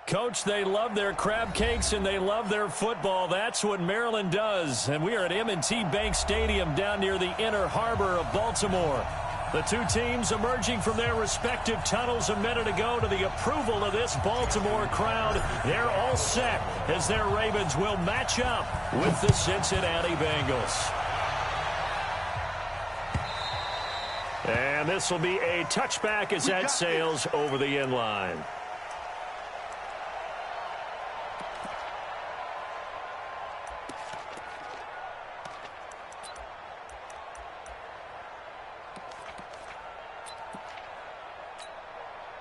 Coach, they love their crab cakes and they love their football. That's what Maryland does. And we are at M&T Bank Stadium down near the Inner Harbor of Baltimore. The two teams emerging from their respective tunnels a minute ago to the approval of this Baltimore crowd. They're all set as their Ravens will match up with the Cincinnati Bengals. And this will be a touchback as that sails over the end line.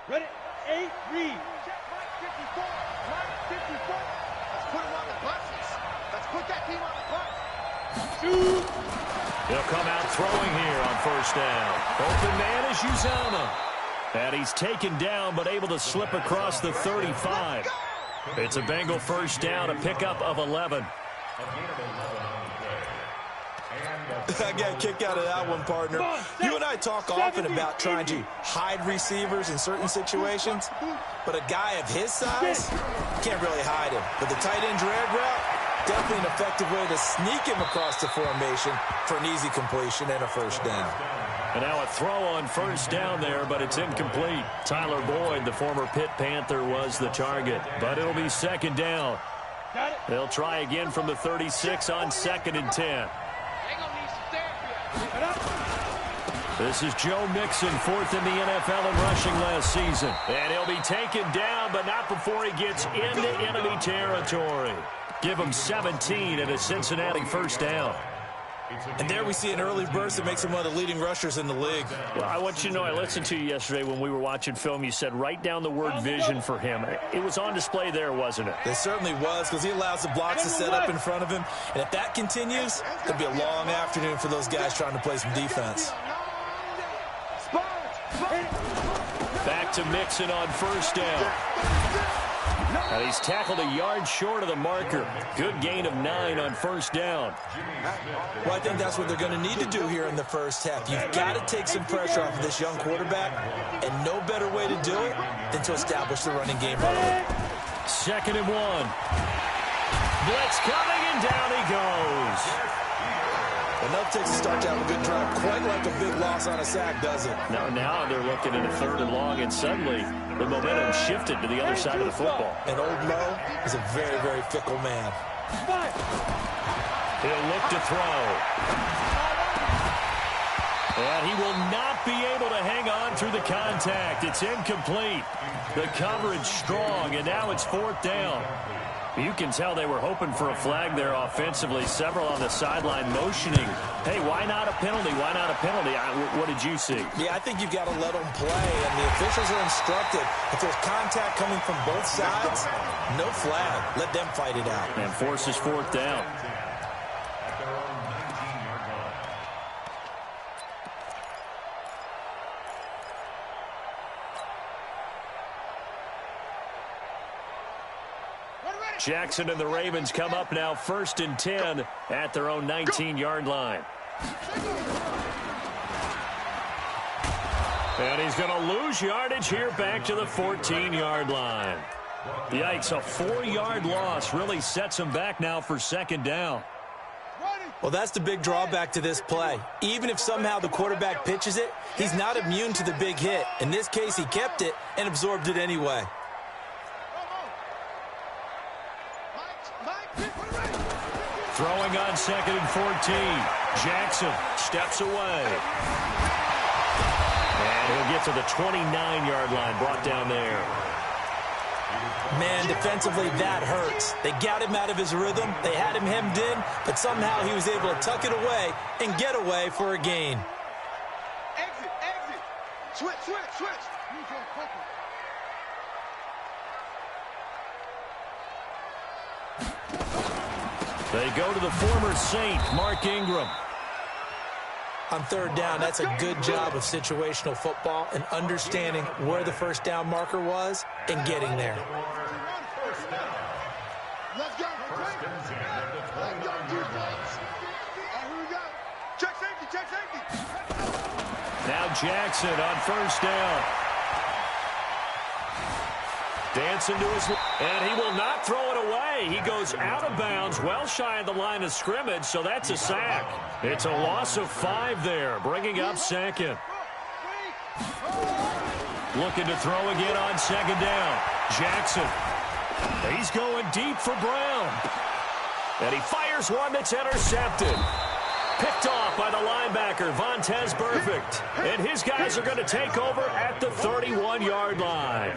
Ready? 8, read. Check Mike 54. Mike 54. Let's put him on the buses. Let's put that team on the bus. Shoot. He'll come out throwing here on first down. Open man is Uzama. And he's taken down but able to slip across the 35. It's a Bengal first down, a pickup of 11. I got a kick out of that one, partner. You and I talk often about trying to hide receivers in certain situations, but a guy of his size can't really hide him. But the tight end drag route, definitely an effective way to sneak him across the formation for an easy completion and a first down. And now a throw on first down there, but it's incomplete. Tyler Boyd, the former Pitt Panther, was the target, but it'll be second down. They'll try again from the 36 on 2nd and 10. This is Joe Mixon, 4th in the NFL in rushing last season. And he'll be taken down, but not before he gets into enemy territory. Give him 17 and a Cincinnati first down. And there we see an early burst that makes him one of the leading rushers in the league. Well, I want you to know, I listened to you yesterday when we were watching film. You said write down the word vision for him. It was on display there, wasn't it? It certainly was, because he allows the blocks to set up in front of him. And if that continues, it'll be a long afternoon for those guys trying to play some defense. Back to Mixon on first down. And he's tackled a yard short of the marker. Good gain of 9 on first down. Well, I think that's what they're going to need to do here in the first half. You've got to take some pressure off of this young quarterback, and no better way to do it than to establish the running game early. 2nd and 1. Blitz coming, and down he goes. Enough takes a start to have a good drive, quite like a big loss on a sack, does it? Now they're looking at a 3rd and long, and suddenly the momentum shifted to the other side of the football. And old Mo is a very, very fickle man. He'll look to throw. And he will not be able to hang on through the contact. It's incomplete. The coverage strong, and now it's 4th down. You can tell they were hoping for a flag there offensively. Several on the sideline motioning. Hey, why not a penalty? Why not a penalty? What did you see? Yeah, I think you've got to let them play, and the officials are instructed. If there's contact coming from both sides, no flag. Let them fight it out. And forces 4th down. Jackson and the Ravens come up now 1st and 10 at their own 19-yard line. And he's going to lose yardage here back to the 14-yard line. Yikes, a 4-yard loss really sets him back now for 2nd down. Well, that's the big drawback to this play. Even if somehow the quarterback pitches it, he's not immune to the big hit. In this case, he kept it and absorbed it anyway. Throwing on 2nd and 14. Jackson steps away. And he'll get to the 29-yard line, brought down there. Man, defensively, that hurts. They got him out of his rhythm. They had him hemmed in, but somehow he was able to tuck it away and get away for a gain. Exit, exit. Switch. They go to the former Saint, Mark Ingram. On 3rd down, that's a good job of situational football and understanding where the first down marker was and getting there. Let's go. Check safety. Now Jackson on first down. Dancing to his, and he will not throw it away. He goes out of bounds, well shy of the line of scrimmage, so that's a sack. It's a loss of 5 there, bringing up second. Looking to throw again on second down. Jackson. He's going deep for Brown. And he fires one that's intercepted. Picked off by the linebacker, Vontaze Burfict. And his guys are going to take over at the 31-yard line.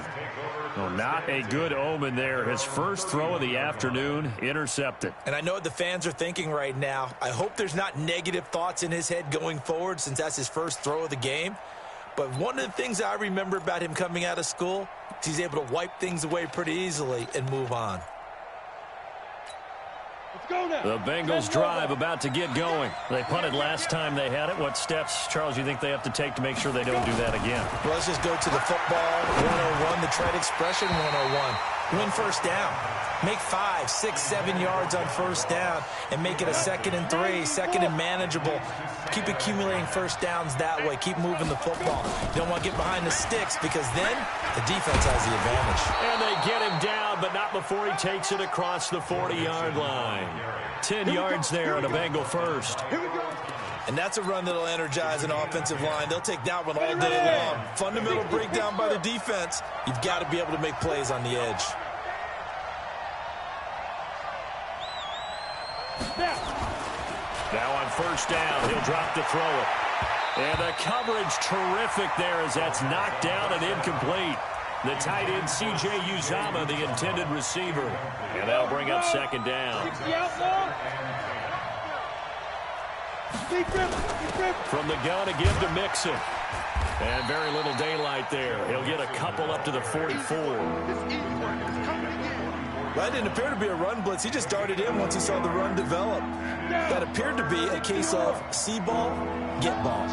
Well, not a good omen there. His first throw of the afternoon, intercepted. And I know what the fans are thinking right now. I hope there's not negative thoughts in his head going forward since that's his first throw of the game. But one of the things I remember about him coming out of school is he's able to wipe things away pretty easily and move on. The Bengals drive about to get going. They punted last time they had it. What steps, Charles, you think they have to take to make sure they don't do that again? Well, let's just go to the football 101, the trade expression 101. Win first down. Make 5, 6, 7 yards on first down and make it a 2nd and 3, second and manageable. Keep accumulating first downs that way. Keep moving the football. You don't want to get behind the sticks because then the defense has the advantage. And they get him down, but not before he takes it across the 40-yard line. 10 yards there on a Bengal first. And that's a run that'll energize an offensive line. They'll take that one all day long. Fundamental breakdown by the defense. You've got to be able to make plays on the edge. Now on first down, he'll drop to throw it. And the coverage terrific there as that's knocked down and incomplete. The tight end, C.J. Uzomah, the intended receiver. And that'll bring up second down. From the gun, a give to Mixon. And very little daylight there. He'll get a couple up to the 44. That didn't appear to be a run blitz. He just darted in once he saw the run develop. That appeared to be a case of see ball, get ball.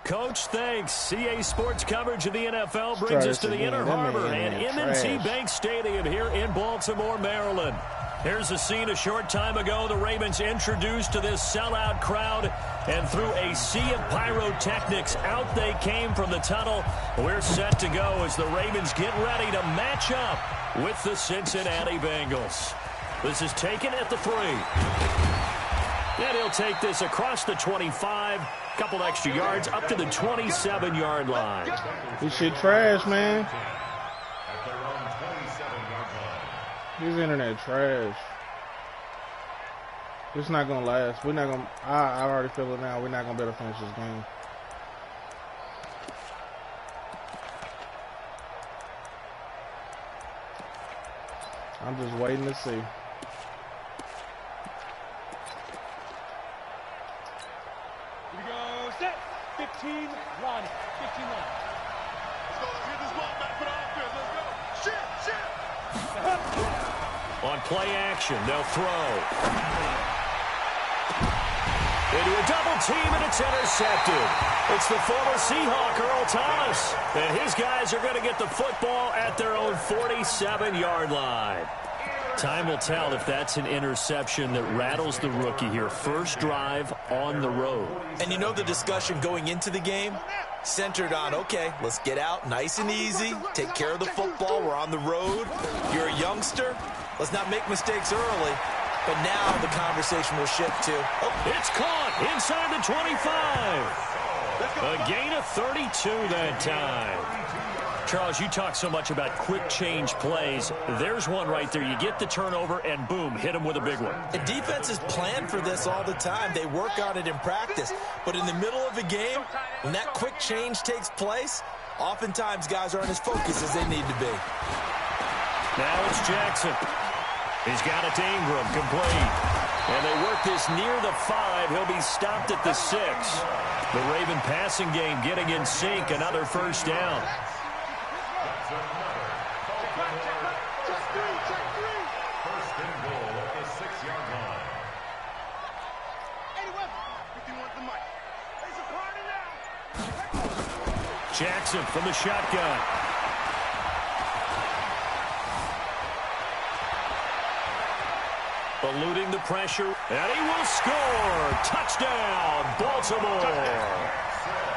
Coach, thanks. CA Sports coverage of the NFL brings us to the Inner Harbor and M&T Bank Stadium here in Baltimore, Maryland. Here's a scene a short time ago. The Ravens introduced to this sellout crowd, and through a sea of pyrotechnics, out they came from the tunnel. We're set to go as the Ravens get ready to match up with the Cincinnati Bengals. This is taken at the 3. And he'll take this across the 25, couple extra yards, up to the 27-yard line. This shit trash, man. His internet trash. It's not gonna last. We're not gonna. I already feel it now. We're not gonna be able to finish this game. I'm just waiting to see. Here we go. Set. 15 line. 15 line. Let's go. Let's get this ball back for the offense. Let's go. Shit. On play action, they'll throw. Into a double team, and it's intercepted. It's the former Seahawk, Earl Thomas. And his guys are going to get the football at their own 47-yard line. Time will tell if that's an interception that rattles the rookie here. First drive on the road. And you know the discussion going into the game? Centered on, okay, let's get out nice and easy, take care of the football, we're on the road, you're a youngster, let's not make mistakes early. But now the conversation will shift to, it's caught inside the 25. A gain of 32 that time. Charles, you talk so much about quick change plays. There's one right there. You get the turnover, and boom, hit them with a big one. The defenses plan for this all the time. They work on it in practice. But in the middle of a game, when that quick change takes place, oftentimes guys aren't as focused as they need to be. Now it's Jackson. He's got it to Ingram, complete. And they work this near the 5. He'll be stopped at the 6. The Raven passing game getting in sync. Another first down. Jackson from the shotgun. Eluding the pressure, and he will score. Touchdown, Baltimore.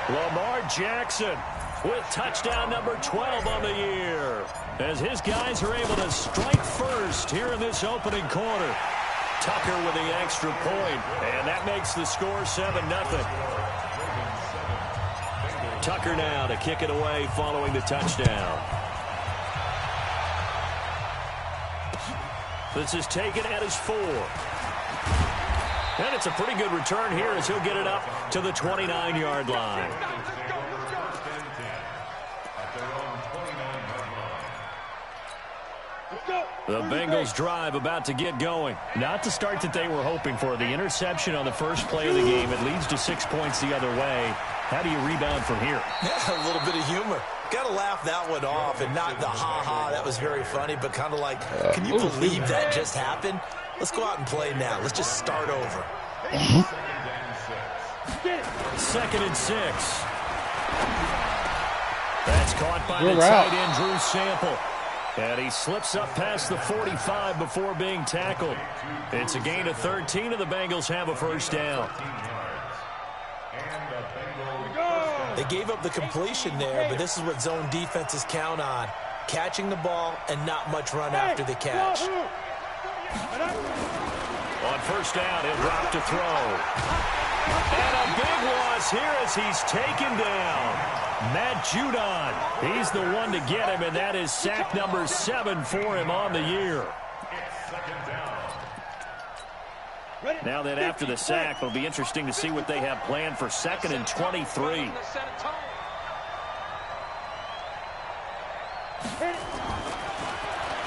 Lamar Jackson with touchdown number 12 on the year, as his guys are able to strike first here in this opening quarter. Tucker with the extra point, and that makes the score 7-0. Tucker now to kick it away following the touchdown. This is taken at his 4. And it's a pretty good return here as he'll get it up to the 29-yard line. The Bengals drive about to get going. Not the start that they were hoping for. The interception on the first play of the game. It leads to 6 points the other way. How do you rebound from here? Yeah, a little bit of humor. Got to laugh that one off, and not the ha-ha, that was very funny, but kind of like, can you believe that just happened? Let's go out and play now. Let's just start over. 2nd and 6. That's caught by the tight end, Drew Sample. And he slips up past the 45 before being tackled. It's a gain of 13, and the Bengals have a first down. They gave up the completion there, but this is what zone defenses count on. Catching the ball and not much run after the catch. On first down, he'll drop to throw. And a big loss here as he's taken down. Matt Judon, he's the one to get him, and that is sack number 7 for him on the year. Now then, after the sack, it'll be interesting to see what they have planned for 2nd and 23.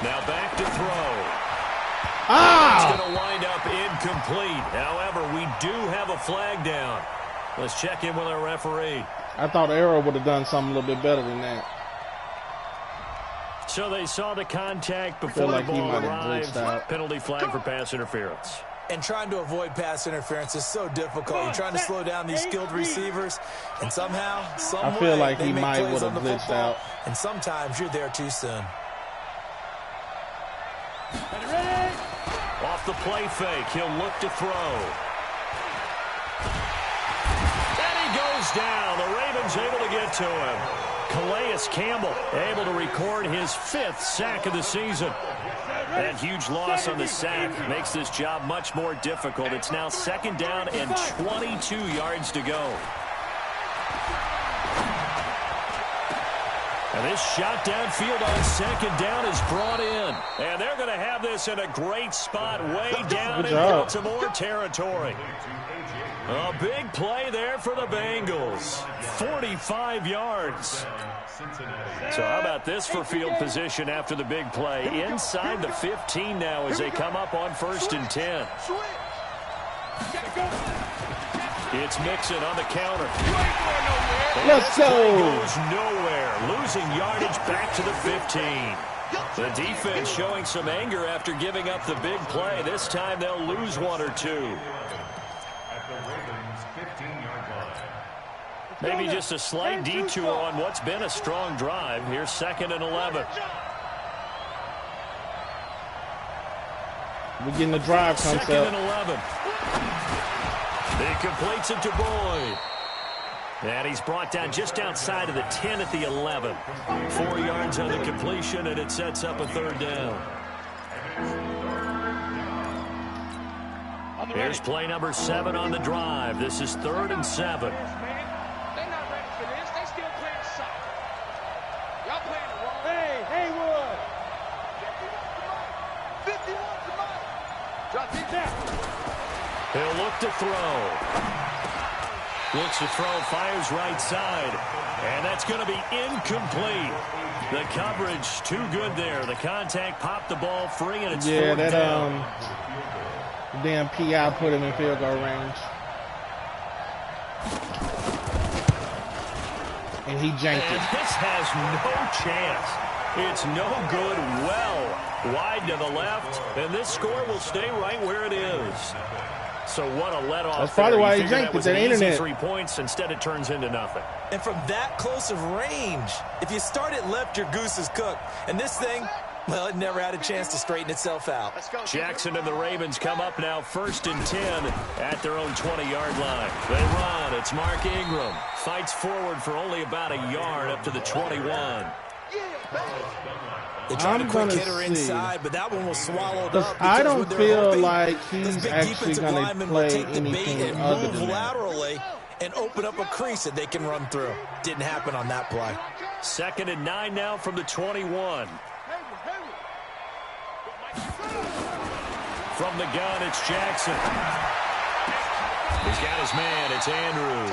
Now back to throw. It's going to wind up incomplete. However, we do have a flag down. Let's check in with our referee. I thought Arrow would have done something a little bit better than that. So they saw the contact before the ball arrived. Penalty flag for pass interference. And trying to avoid pass interference is so difficult. You're trying to slow down these skilled receivers, and somehow, some I feel way, like they he make might plays would on have the glitched football, out. and sometimes you're there too soon. Off the play fake, he'll look to throw. And he goes down. The Ravens able to get to him. Calais Campbell able to record his 5th sack of the season. That huge loss on the sack makes this job much more difficult. It's now 2nd down and 22 yards to go. And this shot downfield on 2nd down is brought in. And they're going to have this in a great spot way down in Baltimore territory. A big play there for the Bengals. 45 yards. So how about this for field position after the big play? Inside the 15 now as they come up on 1st and 10. It's Mixon on the counter. Let's go. Goes nowhere. Losing yardage back to the 15. The defense showing some anger after giving up the big play. This time they'll lose 1 or 2. Maybe just a slight detour on what's been a strong drive. Here's 2nd and 11. We're getting the drive concept. 2nd and 11. He completes it to Boyd. And he's brought down just outside of the 10 at the 11. 4 yards on the completion, and it sets up a 3rd down. Here's play number 7 on the drive. This is 3rd and 7. He'll look to throw. Looks to throw, fires right side. And that's going to be incomplete. The coverage too good there. The contact popped the ball free, and it's 4th down. Damn PI put him in field goal range. And he janked it. This has no chance. It's no good. Well wide to the left, and this score will stay right where it is. So what a let-off. That's probably why he janked it. That internet. 3 points. Instead, it turns into nothing. And from that close of range, if you start it left, your goose is cooked. And this thing, well, it never had a chance to straighten itself out. Jackson and the Ravens come up now 1st and 10 at their own 20-yard line. They run. It's Mark Ingram. Fights forward for only about a yard up to the 21. They tried a quick hitter inside, but that one was swallowed up. I don't feel like he's actually going to play anything other than that. Laterally and open up a crease that they can run through. Didn't happen on that play. 2nd and 9 now from the 21. From the gun, it's Jackson. He's got his man. It's Andrews.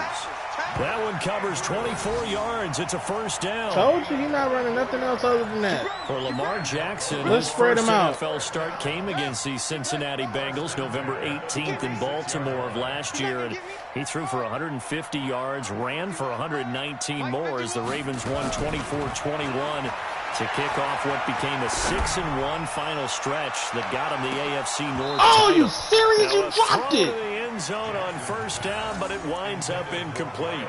That one covers 24 yards. It's a 1st down. Told you he's not running nothing else other than that. For Lamar Jackson, let's spread him out. His NFL start came against the Cincinnati Bengals November 18th in Baltimore of last year. And he threw for 150 yards, ran for 119 more as the Ravens won 24-21 to kick off what became a 6-1 final stretch that got him the AFC North title. You serious? Now, you dropped it. The end zone on 1st down, but it winds up incomplete.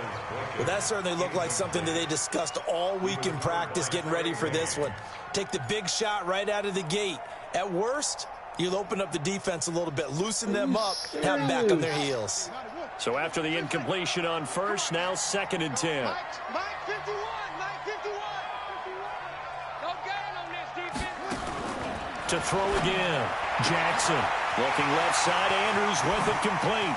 Well, that certainly looked like something that they discussed all week in practice, getting ready for this one. Take the big shot right out of the gate. At worst, you'll open up the defense a little bit, loosen them up, have them back on their heels. So after the incompletion on 1st, now 2nd and 10. To throw again, Jackson looking left side. Andrews with it complete.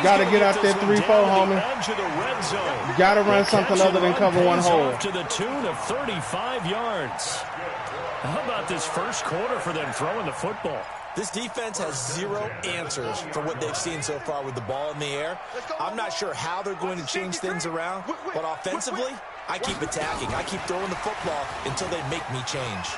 Got to get out there 3-4, homie. Got to run something other than cover one hole. To the tune of 35 yards. How about this first quarter for them throwing the football? This defense has 0 answers for what they've seen so far with the ball in the air. I'm not sure how they're going to change things around, but offensively, I keep attacking. I keep throwing the football until they make me change.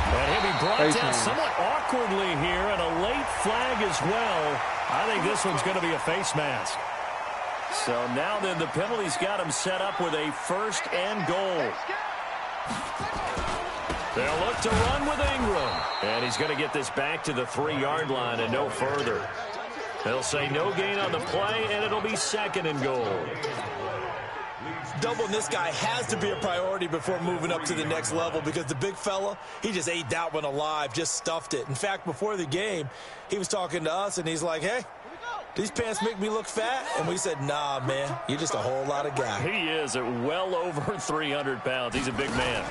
And he'll be brought down somewhat awkwardly here, and a late flag as well. I think this one's going to be a face mask. So now then the penalty's got him set up with a 1st and goal. They'll look to run with Ingram. And he's going to get this back to the 3-yard line and no further. They'll say no gain on the play, and it'll be 2nd and goal. Doubling this guy has to be a priority before moving up to the next level because the big fella, he just ate that one alive, just stuffed it. In fact, before the game, he was talking to us, and he's like, hey, these pants make me look fat? And we said, nah, man, you're just a whole lot of guy. He is at well over 300 pounds. He's a big man.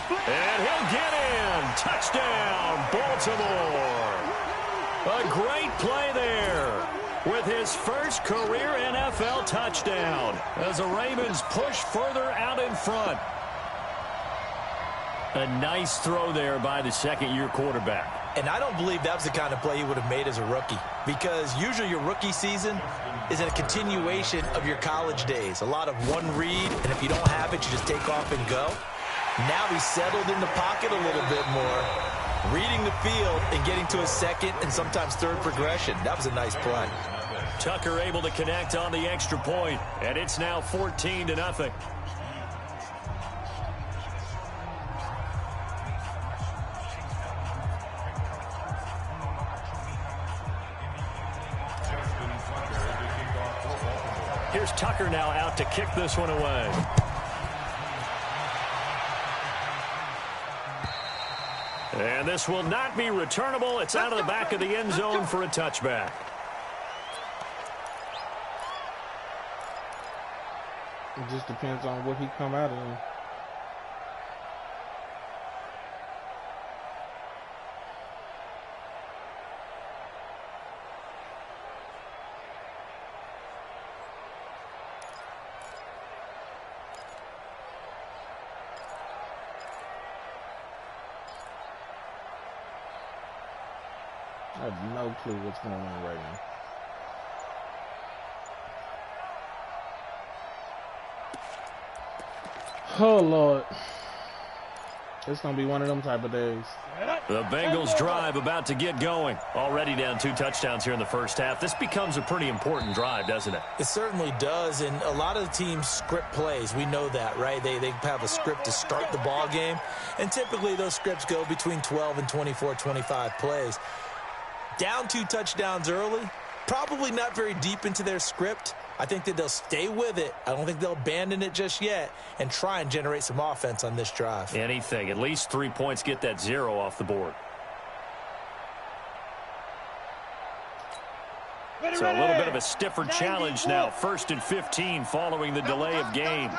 And he'll get in. Touchdown, Baltimore. A great play there with his first career NFL touchdown as the Ravens push further out in front. A nice throw there by the second-year quarterback. And I don't believe that was the kind of play he would have made as a rookie because usually your rookie season is a continuation of your college days. A lot of one read, and if you don't have it, you just take off and go. Now he's settled in the pocket a little bit more, reading the field and getting to a second and sometimes third progression. That was a nice play. Tucker able to connect on the extra point, and it's now 14-0. Here's Tucker now out to kick this one away. And this will not be returnable. It's out of the back of the end zone for a touchback. It just depends on what he come out of. I have no clue what's going on right now. Oh, Lord. It's going to be one of them type of days. The Bengals drive about to get going. Already down 2 touchdowns here in the first half. This becomes a pretty important drive, doesn't it? It certainly does, and a lot of the teams script plays. We know that, right? They have a script to start the ball game, and typically those scripts go between 12 and 24, 25 plays. Down 2 touchdowns early, probably not very deep into their script. I think that they'll stay with it. I don't think they'll abandon it just yet and try and generate some offense on this drive. Anything. At least 3 points, get that 0 off the board. So a little bit of a stiffer challenge now. 1st and 15 following the delay of game.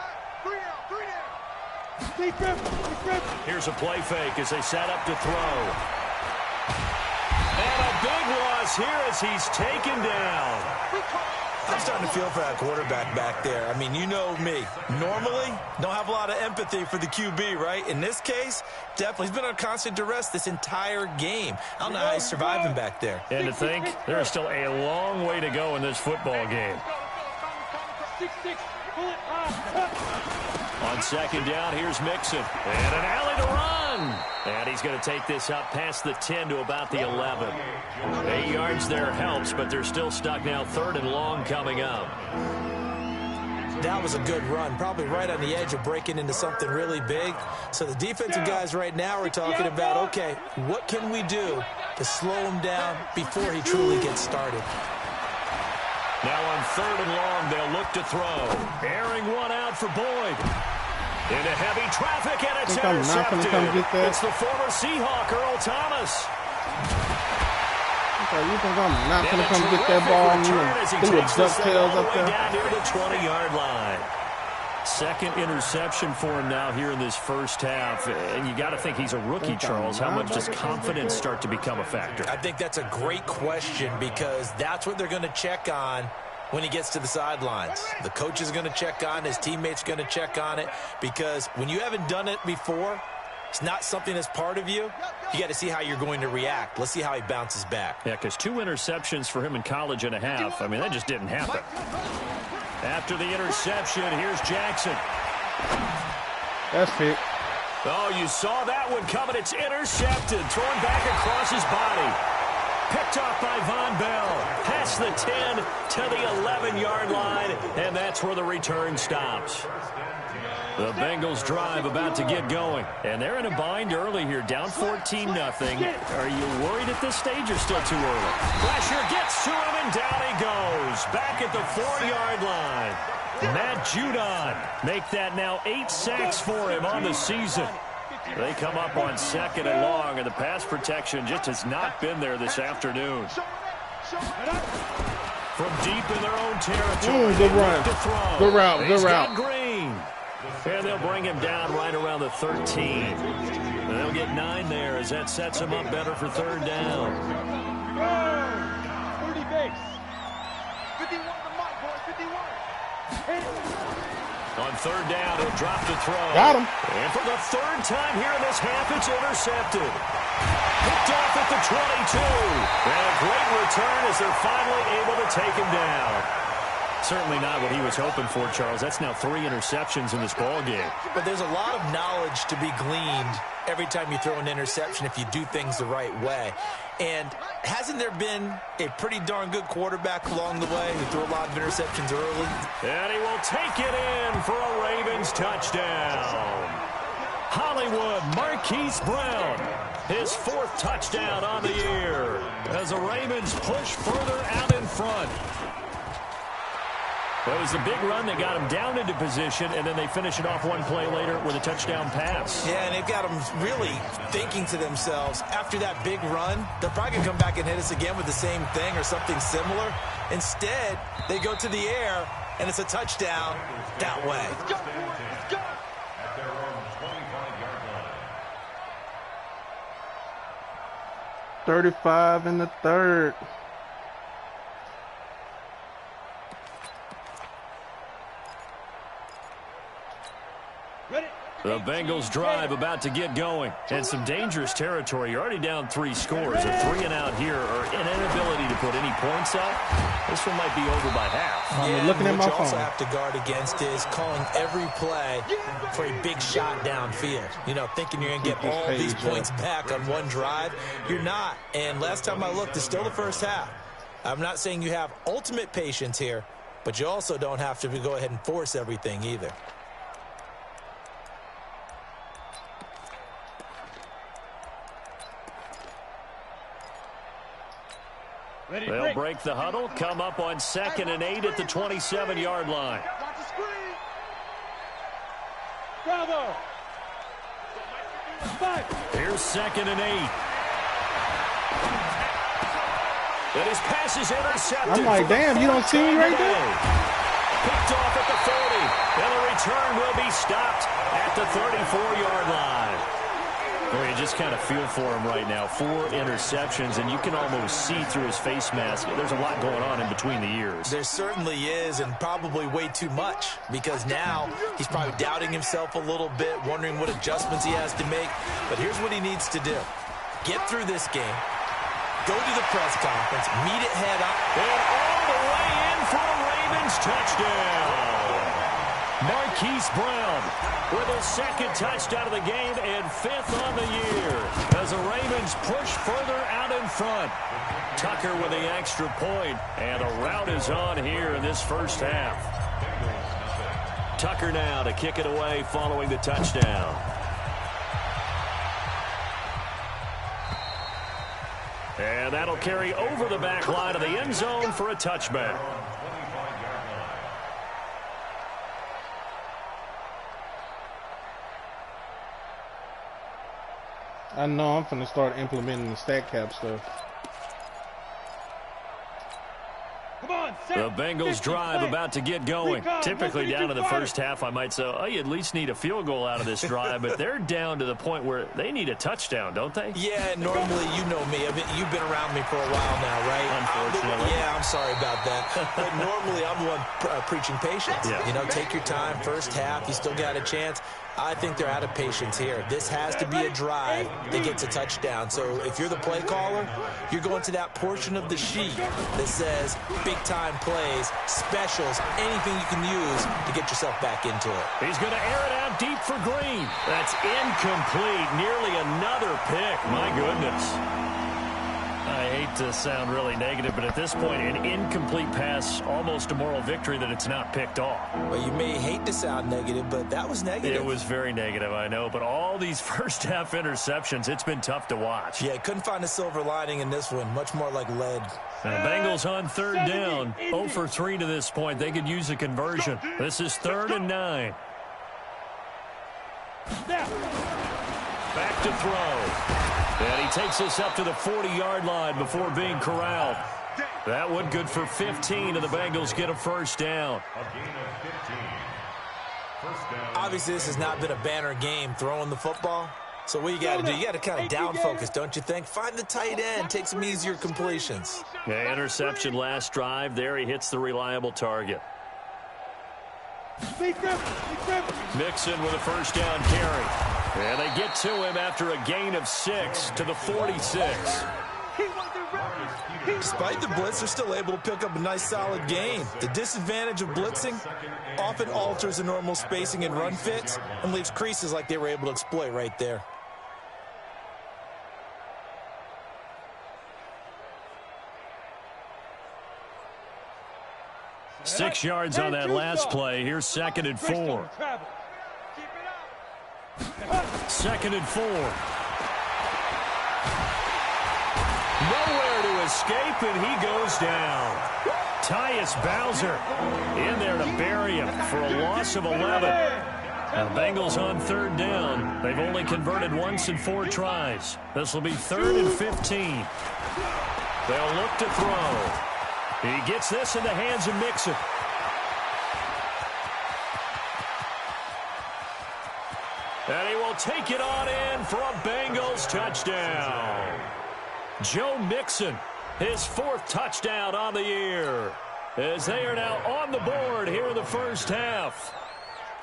Here's a play fake as they set up to throw. And a big loss here as he's taken down. I'm starting to feel for that quarterback back there. I mean, you know me. Normally, don't have a lot of empathy for the QB, right? In this case, definitely. He's been on constant duress this entire game. I don't know how he's surviving back there. And to think, there is still a long way to go in this football game. On 2nd down, here's Mixon. And an alley to run. And he's going to take this up past the 10 to about the 11. 8 yards there helps, but they're still stuck now. 3rd and long coming up. That was a good run, probably right on the edge of breaking into something really big. So the defensive guys right now are talking about, okay, what can we do to slow him down before he truly gets started? Now on 3rd and long, they'll look to throw. Airing one out for Boyd. Into heavy traffic, and it's intercepted. It's the former Seahawk, Earl Thomas. Okay, you think I'm not going to come get that ball and do a ducktails up there? Down near the 20-yard line. 2nd interception for him now here in this first half. And you got to think he's a rookie, Charles. How much does confidence start to become a factor? I think that's a great question because that's what they're going to check on when he gets to the sidelines. The coach is going to check on, his teammates going to check on it, because when you haven't done it before, it's not something that's part of you. You got to see how you're going to react. Let's see how he bounces back. Yeah, because 2 interceptions for him in college and a half. I mean, that just didn't happen. After the interception, here's Jackson. That's it. Oh, you saw that one coming. It's intercepted, thrown back across his body. Picked off by Von Bell. Past the 10 to the 11-yard line, and that's where the return stops. The Bengals drive about to get going, and they're in a bind early here, down 14-0. Are you worried at this stage or still too early? Pressure gets to him, and down he goes. Back at the 4-yard line. Matt Judon make that now 8 sacks for him on the season. They come up on 2nd and long, and the pass protection just has not been there this afternoon. From deep in their own territory. Good run. Good route. Good route. Green. And they'll bring him down right around the 13. And they'll get 9 there as that sets him up better for 3rd down. 30 base. 51 to Mike, boys. 51. On 3rd down, he'll drop to throw. Got him. And for the 3rd time here in this half, it's intercepted. Picked off at the 22. And a great return as they're finally able to take him down. Certainly not what he was hoping for, Charles. That's now 3 interceptions in this ball game. But there's a lot of knowledge to be gleaned every time you throw an interception if you do things the right way. And hasn't there been a pretty darn good quarterback along the way who threw a lot of interceptions early? And he will take it in for a Ravens touchdown. Hollywood Marquise Brown, his 4th touchdown on the year as the Ravens push further out in front. It was a big run that got them down into position, and then they finish it off one play later with a touchdown pass. Yeah, and they've got them really thinking to themselves, after that big run, they're probably going to come back and hit us again with the same thing or something similar. Instead, they go to the air, and it's a touchdown that way. Let's go. Let's go. 35 in the 3rd. The Bengals drive about to get going. And some dangerous territory. You're already down 3 scores. A 3-and-out here or an inability to put any points up. This one might be over by half. I'm looking at my phone. What you also have to guard against is calling every play for a big shot downfield. You know, thinking you're going to get all these points back on one drive. You're not. And last time I looked, it's still the first half. I'm not saying you have ultimate patience here, but you also don't have to go ahead and force everything either. They'll break the huddle, come up on 2nd and 8 at the 27-yard line. Watch the screen. Bravo. Here's 2nd and 8. And his pass is intercepted. I'm like, damn, you don't see me right there? Picked off at the 30. And the return will be stopped at the 34-yard line. Well, you just kind of feel for him right now. 4 interceptions, and you can almost see through his face mask. There's a lot going on in between the ears. There certainly is, and probably way too much, because now he's probably doubting himself a little bit, wondering what adjustments he has to make. But here's what he needs to do. Get through this game. Go to the press conference. Meet it head up. And all the way in for a Ravens touchdown. Marquise Brown with his 2nd touchdown of the game and 5th on the year as the Ravens push further out in front. Tucker with the extra point, and a rout is on here in this first half. Tucker now to kick it away following the touchdown. And that'll carry over the back line of the end zone for a touchback. I know I'm finna start implementing the stat cap stuff. The Bengals drive about to get going. Typically down in the first half, I might say, oh, you at least need a field goal out of this drive, but they're down to the point where they need a touchdown, don't they? Yeah, normally, you know me. You've been around me for a while now, right? Unfortunately. Yeah, I'm sorry about that. But normally, I'm the one preaching patience. Yeah. You know, take your time. First half, you still got a chance. I think they're out of patience here. This has to be a drive that gets a touchdown. So if you're the play caller, you're going to that portion of the sheet that says big-time plays, specials, anything you can use to get yourself back into it. He's going to air it out deep for Green. That's incomplete. Nearly another pick. My goodness. I hate to sound really negative, but at this point, an incomplete pass, almost a moral victory that it's not picked off. Well, you may hate to sound negative, but that was negative. It was very negative, I know, but all these first-half interceptions, it's been tough to watch. Yeah, couldn't find a silver lining in this one. Much more like lead. Now, Bengals on third down, 0 for 3 to this point. They could use a conversion. This is 3rd and 9. Back to throw. And he takes us up to the 40-yard line before being corralled. That one good for 15, and the Bengals get a first down. Obviously, this has not been a banner game throwing the football. So what you got to do, you got to kind of down focus, don't you think? Find the tight end, take some easier completions. Yeah, interception last drive. There he hits the reliable target. Mixon with a first down carry. And they get to him after a gain of 6 to the 46. Despite the blitz, they're still able to pick up a nice, solid gain. The disadvantage of blitzing often alters the normal spacing and run fits and leaves creases like they were able to exploit right there. Six yards on that last play. Here's 2nd and 4. 2nd and 4. Nowhere to escape, and he goes down. Tyus Bowser in there to bury him for a loss of 11. Now, Bengals on 3rd down. They've only converted once in 4 tries. This will be 3rd and 15. They'll look to throw. He gets this in the hands of Mixon. And he will take it on in for a Bengals touchdown. Joe Mixon, his 4th touchdown on the year, as they are now on the board here in the first half.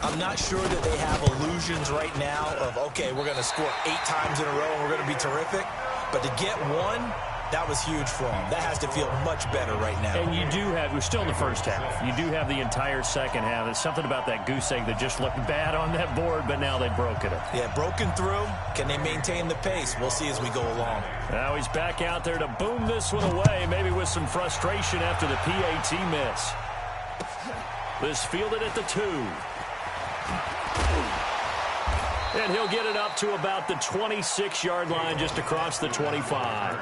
I'm not sure that they have illusions right now of, okay, we're going to score 8 times in a row and we're going to be terrific. But to get one, that was huge for them. That has to feel much better right now. And you do have, we're still in the first half. You do have the entire second half. It's something about that goose egg that just looked bad on that board, but now they've broken it. Yeah, broken through. Can they maintain the pace? We'll see as we go along. Now he's back out there to boom this one away, maybe with some frustration after the PAT miss. This fielded at the 2. And he'll get it up to about the 26-yard line, just across the 25.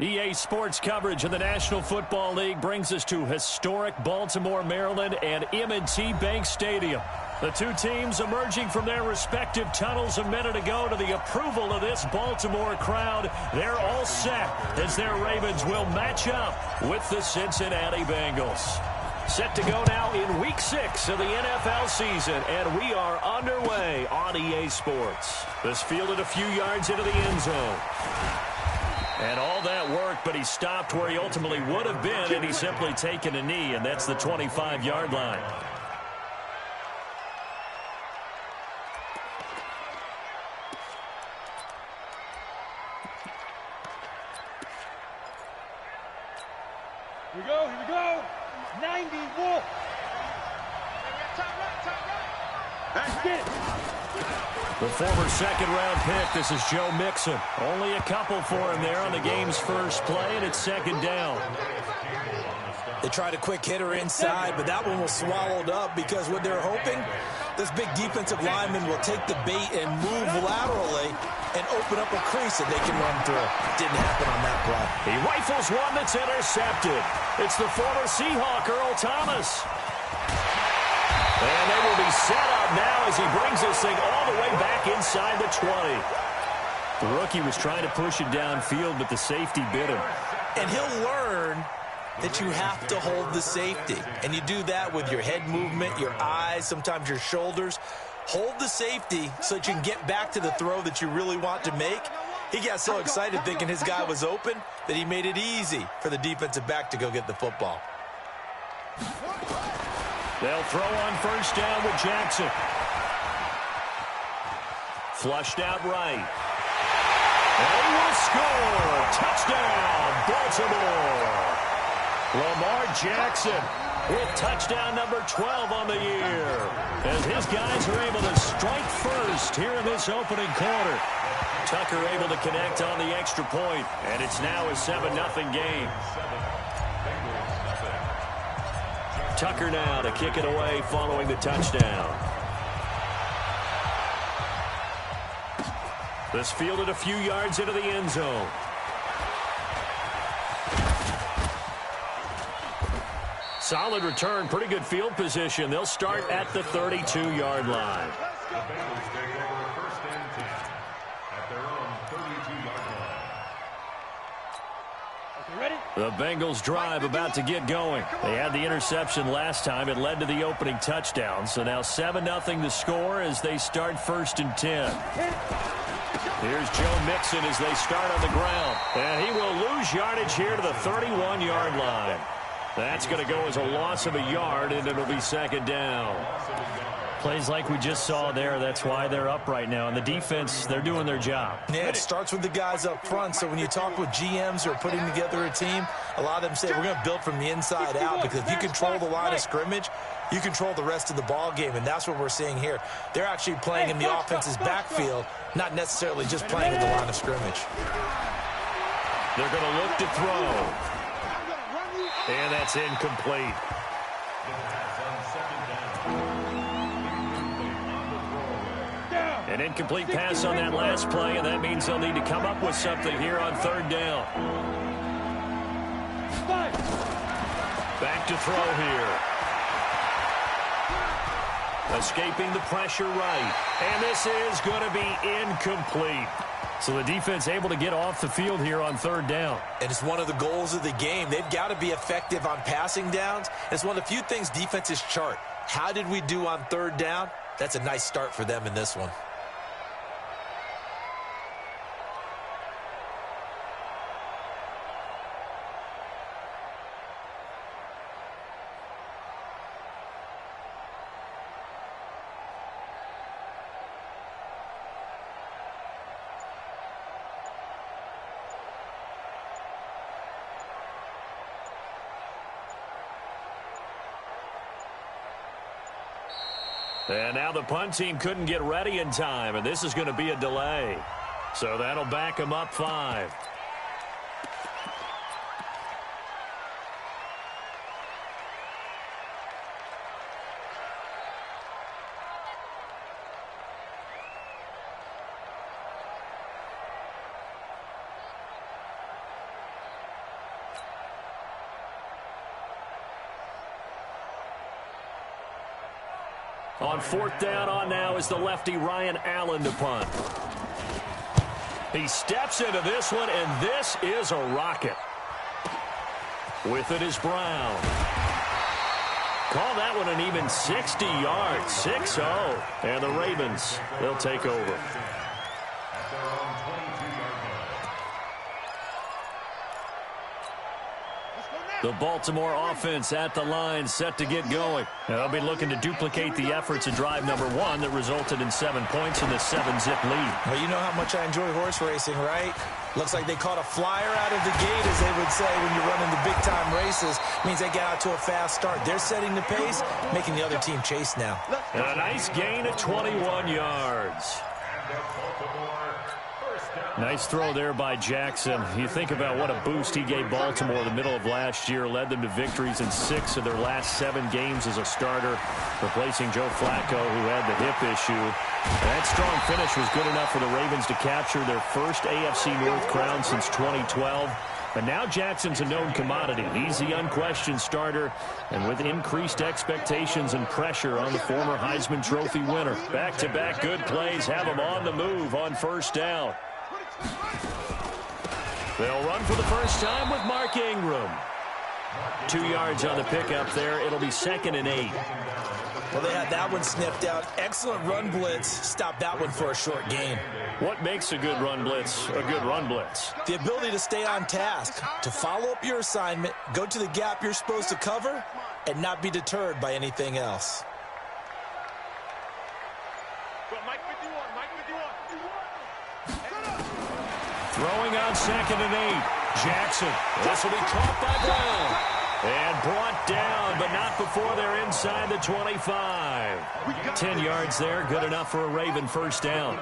EA Sports coverage of the National Football League brings us to historic Baltimore, Maryland, and M&T Bank Stadium. The two teams emerging from their respective tunnels a minute ago to the approval of this Baltimore crowd. They're all set as their Ravens will match up with the Cincinnati Bengals. Set to go now in Week 6 of the NFL season, and we are underway on EA Sports. This fielded a few yards into the end zone. And all that work, but he stopped where he ultimately would have been, and he's simply taken a knee, and that's the 25-yard line. Here we go. 90 Wolf. That's it. The former second-round pick, this is Joe Mixon. Only a couple for him there on the game's first play, and it's second down. They tried a quick hitter inside, but that one was swallowed up because what they're hoping, this big defensive lineman will take the bait and move laterally and open up a crease that they can run through. Didn't happen on that play. He rifles one that's intercepted. It's the former Seahawk, Earl Thomas. And they will be set up now as he brings this thing all the way back inside the 20. The rookie was trying to push it downfield, but the safety bit him. And he'll learn that you have to hold the safety. And you do that with your head movement, your eyes, sometimes your shoulders. Hold the safety so that you can get back to the throw that you really want to make. He got so excited thinking his guy was open that he made it easy for the defensive back to go get the football. They'll throw on first down with Jackson. Flushed out right. And he will score. Touchdown, Baltimore. Lamar Jackson with touchdown number 12 on the year, as his guys are able to strike first here in this opening quarter. Tucker able to connect on the extra point, and it's now a 7-0 game. Tucker now to kick it away following the touchdown. This fielded a few yards into the end zone. Solid return, pretty good field position. They'll start at the 32-yard line. The Bengals take over first and 10 at their own 32-yard line. Ready? The Bengals drive about to get going. They had the interception last time. It led to the opening touchdown. So now 7-0 to score as they start first and 10. Here's Joe Mixon as they start on the ground. And he will lose yardage here to the 31-yard line. That's going to go as a loss of a yard, and it'll be second down. Plays like we just saw there. That's why they're up right now. And the defense, they're doing their job. Yeah, it starts with the guys up front. So when you talk with GMs who are putting together a team, a lot of them say we're going to build from the inside out, because if you control the line of scrimmage, you control the rest of the ball game, and that's what we're seeing here. They're actually playing in the offense's backfield, not necessarily just playing at the line of scrimmage. They're going to look to throw. And that's incomplete. An incomplete pass on that last play, and that means they'll need to come up with something here on third down. Back to throw here. Escaping the pressure right. And this is going to be incomplete. So the defense able to get off the field here on third down. And it's one of the goals of the game. They've got to be effective on passing downs. It's one of the few things defenses chart. How did we do on third down? That's a nice start for them in this one. And now the punt team couldn't get ready in time, and this is going to be a delay. So that'll back them up 5. On 4th down on now is the lefty Ryan Allen to punt. He steps into this one, and this is a rocket. With it is Brown. Call that one an even 60 yards, 6-0. And the Ravens, they'll take over. The Baltimore offense at the line, set to get going. They'll be looking to duplicate the efforts of drive number 1 that resulted in 7 points in the 7-zip lead. Well, you know how much I enjoy horse racing, right? Looks like they caught a flyer out of the gate, as they would say when you're running the big-time races. Means they get out to a fast start. They're setting the pace, making the other team chase now. And a nice gain of 21 yards. Nice throw there by Jackson. You think about what a boost he gave Baltimore the middle of last year, led them to victories in 6 of their last 7 games as a starter, replacing Joe Flacco, who had the hip issue. That strong finish was good enough for the Ravens to capture their first AFC North crown since 2012. But now Jackson's a known commodity. He's the unquestioned starter, and with increased expectations and pressure on the former Heisman Trophy winner. Back-to-back good plays have him on the move on 1st down. They'll run for the first time with Mark Ingram. 2 yards on the pickup there. It'll be 2nd and 8. Well, they had that one sniffed out. Excellent run blitz. Stop that one for a short gain. What makes a good run blitz a good run blitz? The ability to stay on task, to follow up your assignment, go to the gap you're supposed to cover, and not be deterred by anything else. Throwing on 2nd and 8. Jackson. This will be caught by Brown. And brought down, but not before they're inside the 25. 10 yards there, good enough for a Raven first down.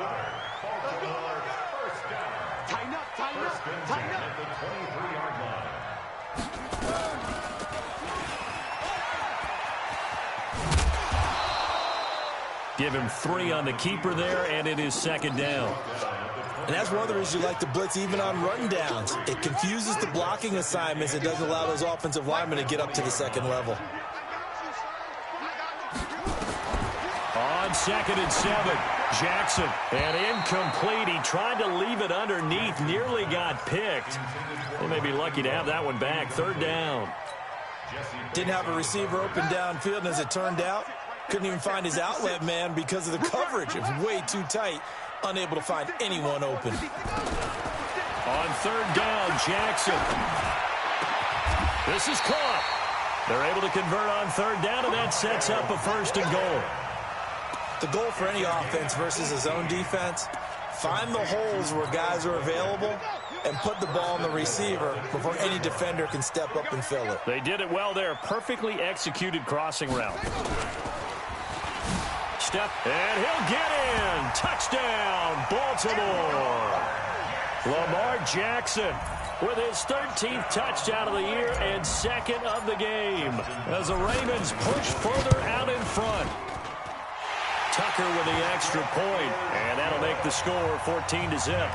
Tighten up, tighten up, tighten up. At the 23-yard line. Give him 3 on the keeper there, and it is 2nd down. And that's one of the reasons you like to blitz even on run downs. It confuses the blocking assignments. It doesn't allow those offensive linemen to get up to the 2nd level. On 2nd and 7, Jackson. And incomplete. He tried to leave it underneath. Nearly got picked. They may be lucky to have that one back. 3rd down. Didn't have a receiver open downfield, and as it turned out, couldn't even find his outlet man because of the coverage. It was way too tight. Unable to find anyone open. On 3rd down, Jackson. This is caught. They're able to convert on 3rd down, and that sets up a 1st and goal. The goal for any offense versus his own defense, find the holes where guys are available and put the ball on the receiver before any defender can step up and fill it. They did it well there. Perfectly executed crossing route. Step, and he'll get in. Touchdown, Baltimore. Lamar Jackson with his 13th touchdown of the year and 2nd of the game as the Ravens push further out in front. Tucker with the extra point, and that'll make the score 14-0.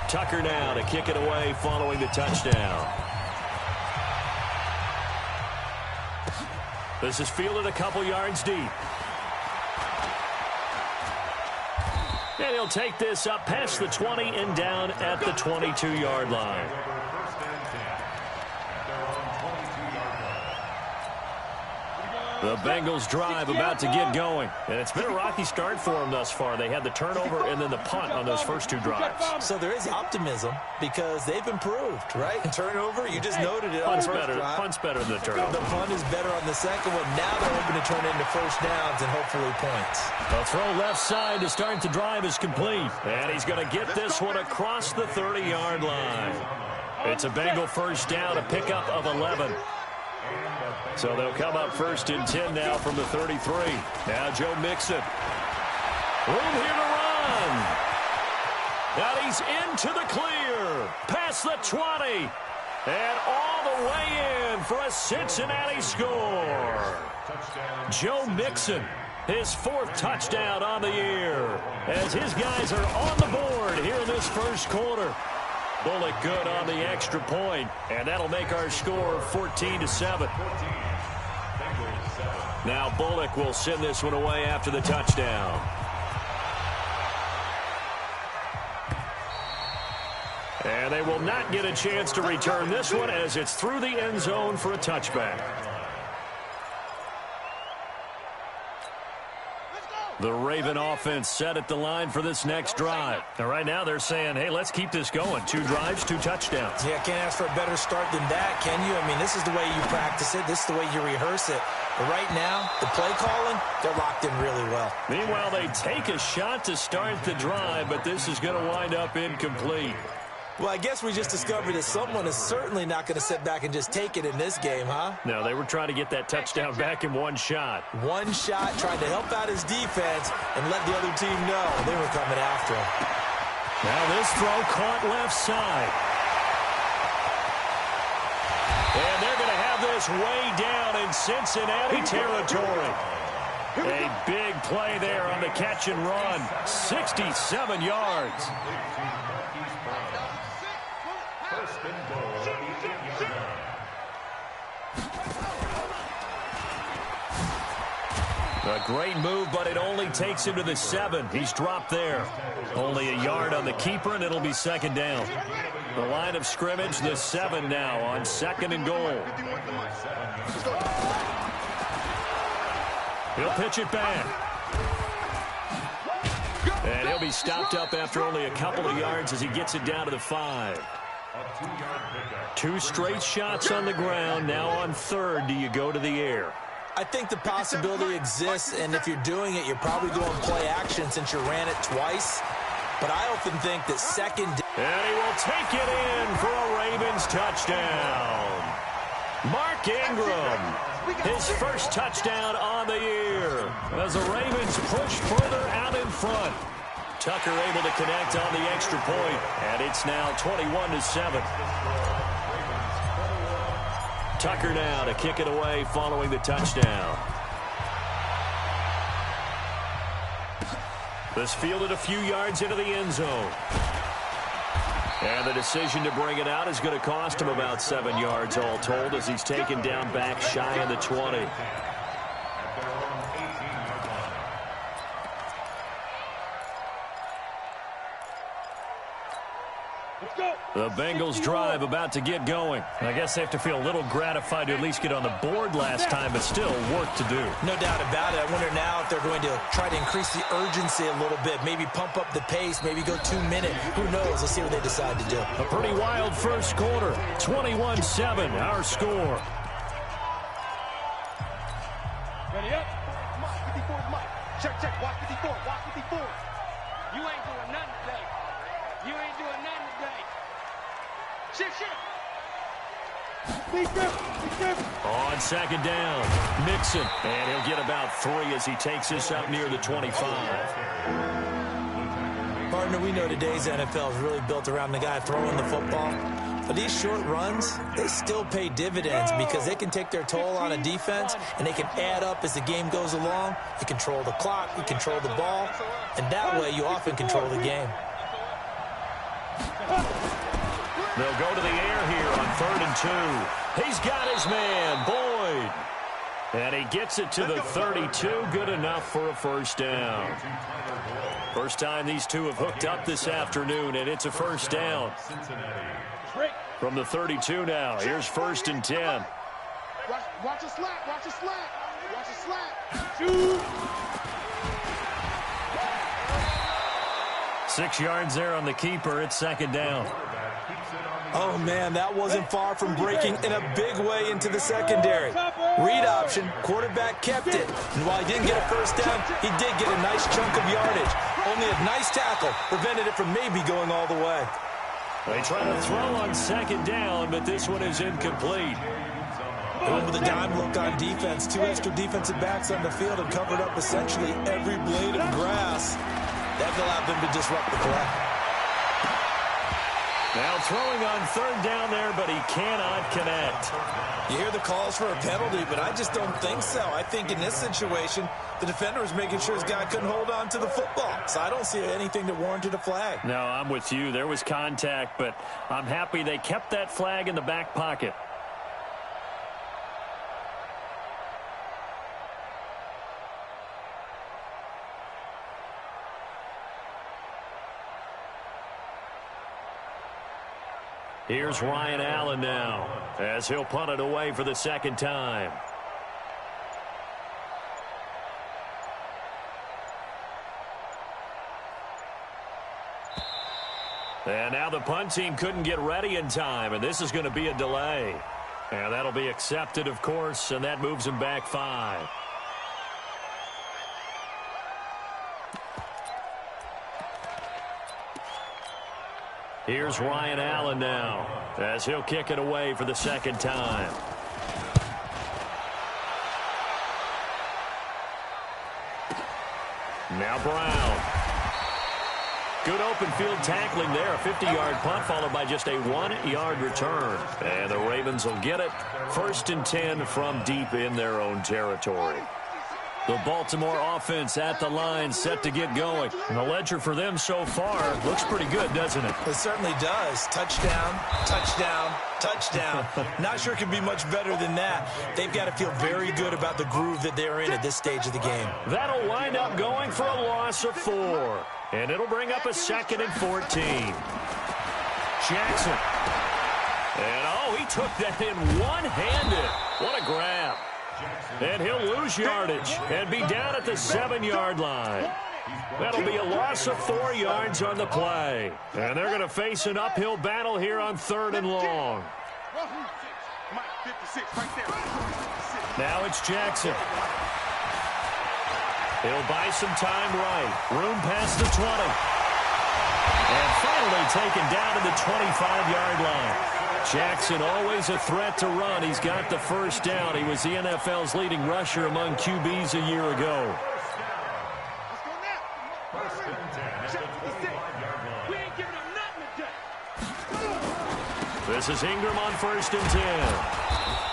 Tucker now to kick it away following the touchdown. This is fielded a couple yards deep. And he'll take this up past the 20 and down at the 22-yard line. The Bengals drive about to get going. And it's been a rocky start for them thus far. They had the turnover and then the punt on those first 2 drives. So there is optimism because they've improved, right? Turnover, you just noted it on the first drive. Punt's better than the turnover. The punt is better on the 2nd one. Now they're hoping to turn it into 1st downs and hopefully points. A throw left side to start the drive is complete. And he's going to get this one across the 30-yard line. It's a Bengal first down, a pickup of 11. So they'll come up 1st and 10 now from the 33. Now Joe Mixon. Room here to run. And he's into the clear. Past the 20. And all the way in for a Cincinnati score. Joe Mixon, his 4th touchdown on the year. As his guys are on the board here in this first quarter. Bullock good on the extra point, and that'll make our score 14-7. Now Bullock will send this one away after the touchdown. And they will not get a chance to return this one as it's through the end zone for a touchback. The Raven offense set at the line for this next drive. And right now they're saying, hey, let's keep this going. 2 drives, 2 touchdowns. Yeah, can't ask for a better start than that, can you? I mean, this is the way you practice it. This is the way you rehearse it. But right now, the play calling, they're locked in really well. Meanwhile, they take a shot to start the drive, but this is going to wind up incomplete. Well, I guess we just discovered that someone is certainly not going to sit back and just take it in this game, huh? No, they were trying to get that touchdown back in one shot. One shot, trying to help out his defense and let the other team know they were coming after him. Now this throw caught left side. And they're going to have this way down in Cincinnati territory. A big play there on the catch and run. 67 yards. First and goal at the 8-yard line. A great move, but it only takes him to the 7. He's dropped there. Only a yard on the keeper, and it'll be second down. The line of scrimmage, the 7 now on 2nd and goal. He'll pitch it back. And he'll be stopped up after only a couple of yards as he gets it down to the 5. 2 straight shots on the ground. Now on 3rd, do you go to the air? I think the possibility exists, and if you're doing it, you're probably going play action since you ran it twice. But I often think that second... And he will take it in for a Ravens touchdown. Mark Ingram, his first touchdown on the year as the Ravens push further out in front. Tucker able to connect on the extra point, and it's now 21-7. Tucker now to kick it away following the touchdown. This fielded a few yards into the end zone. And the decision to bring it out is going to cost him about 7 yards all told as he's taken down back shy of the 20. The Bengals drive about to get going. I guess they have to feel a little gratified to at least get on the board last time, but still work to do. No doubt about it. I wonder now if they're going to try to increase the urgency a little bit, maybe pump up the pace, maybe go 2-minute. Who knows? Let's see what they decide to do. A pretty wild first quarter. 21-7, our score. Ready up? Mike, 54 Mike. Check, check. Watch 54. Watch 54. You ain't doing nothing today. You ain't doing nothing today. Shift. On second down, Mixon. And he'll get about 3 as he takes this up near the 25. Partner, we know today's NFL is really built around the guy throwing the football. But these short runs, they still pay dividends because they can take their toll on a defense and they can add up as the game goes along. You control the clock, you control the ball, and that way you often control the game. They'll go to the air here on 3rd and 2. He's got his man, Boyd. And he gets it to the 32. Good enough for a first down. First time these two have hooked up this afternoon, and it's a first down. From the 32 now, here's 1st and 10. Watch a slap. Watch a slap. Watch a slap. Shoot. 6 yards there on the keeper. It's second down. Oh, man, that wasn't far from breaking in a big way into the secondary. Read option, quarterback kept it. And while he didn't get a first down, he did get a nice chunk of yardage. Only a nice tackle prevented it from maybe going all the way. They try to throw on second down, but this one is incomplete. And with a dime look on defense, 2 extra defensive backs on the field and covered up essentially every blade of grass. That allowed them to disrupt the play. Now throwing on 3rd down there, but he cannot connect. You hear the calls for a penalty, but I just don't think so. I think in this situation, the defender was making sure his guy couldn't hold on to the football. So I don't see anything that warranted a flag. No, I'm with you. There was contact, but I'm happy they kept that flag in the back pocket. Here's Ryan Allen now as he'll punt it away for the second time. And now the punt team couldn't get ready in time, and this is going to be a delay. And that'll be accepted, of course, and that moves him back 5. Here's Ryan Allen now as he'll kick it away for the second time. Now Brown. Good open field tackling there. A 50-yard punt followed by just a 1-yard return. And the Ravens will get it. 1st and 10 from deep in their own territory. The Baltimore offense at the line, set to get going. And the ledger for them so far looks pretty good, doesn't it? It certainly does. Touchdown, touchdown, touchdown. Not sure it can be much better than that. They've got to feel very good about the groove that they're in at this stage of the game. That'll wind up going for a loss of 4. And it'll bring up a 2nd and 14. Jackson. And, he took that in one-handed. What a grab. And he'll lose yardage and be down at the 7-yard line. That'll be a loss of 4 yards on the play. And they're going to face an uphill battle here on 3rd and long. Now it's Jackson. He'll buy some time right. Room past the 20. And finally taken down to the 25-yard line. Jackson always a threat to run. He's got the first down. He was the NFL's leading rusher among QBs a year ago. This is Ingram on 1st and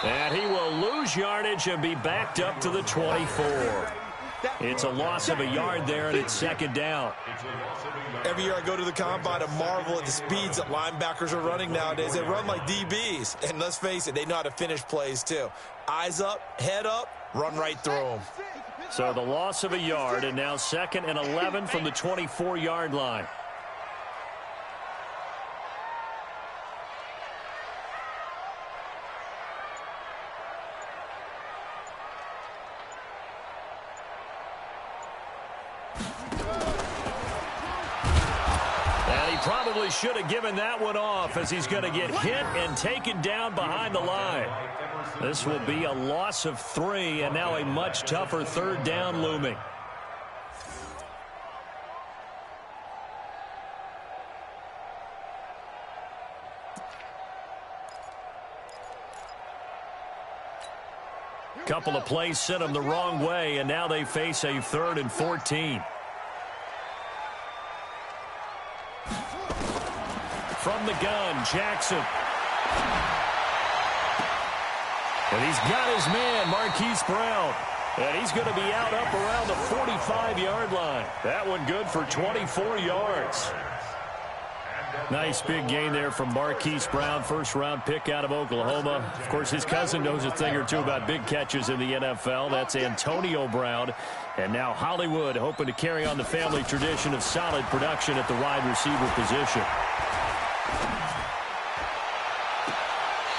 10. And he will lose yardage and be backed up to the 24. It's a loss of a yard there, and it's 2nd down. Every year I go to the combine and marvel at the speeds that linebackers are running nowadays. They run like DBs. And let's face it, they know how to finish plays too. Eyes up, head up, run right through them. So the loss of a yard, and now 2nd and 11 from the 24-yard line. Probably should have given that one off, as he's going to get hit and taken down behind the line. This will be a loss of 3, and now a much tougher 3rd down looming. Couple of plays sent them the wrong way, and now they face a 3rd and 14. From the gun, Jackson. And he's got his man, Marquise Brown. And he's going to be out up around the 45-yard line. That one good for 24 yards. Nice big gain there from Marquise Brown, first-round pick out of Oklahoma. Of course, his cousin knows a thing or two about big catches in the NFL. That's Antonio Brown. And now Hollywood hoping to carry on the family tradition of solid production at the wide receiver position.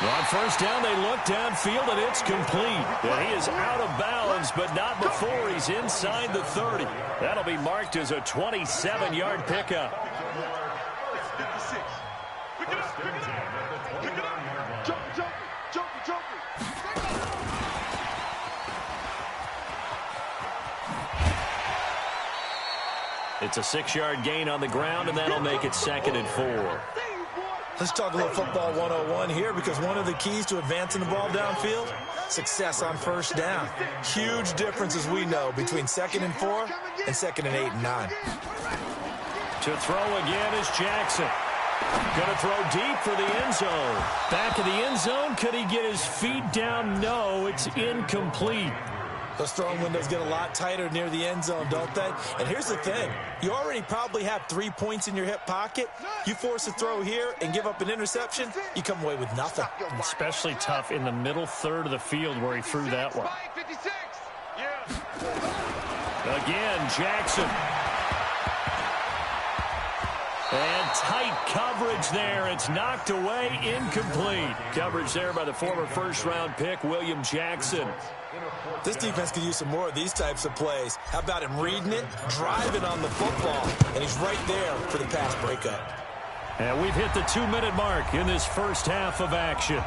On 1st down, they look downfield, and it's complete. And he is out of bounds, but not before he's inside the 30. That'll be marked as a 27-yard pickup. It's a 6-yard gain on the ground, and that'll make it 2nd and 4. Let's talk a little football 101 here, because one of the keys to advancing the ball downfield, success on 1st down. Huge difference, as we know, between 2nd and 4 and 2nd and 8 and 9. To throw again is Jackson. Going to throw deep for the end zone. Back of the end zone. Could he get his feet down? No, it's incomplete. Those throwing windows get a lot tighter near the end zone, don't they? And here's the thing. You already probably have 3 points in your hip pocket. You force a throw here and give up an interception, you come away with nothing. Especially tough in the middle 3rd of the field where he threw that one. Again, Jackson. And tight coverage there. It's knocked away, incomplete. Coverage there by the former first-round pick, William Jackson. This defense could use some more of these types of plays. How about him reading it, driving on the football, and he's right there for the pass breakup. And we've hit the 2-minute mark in this first half of action.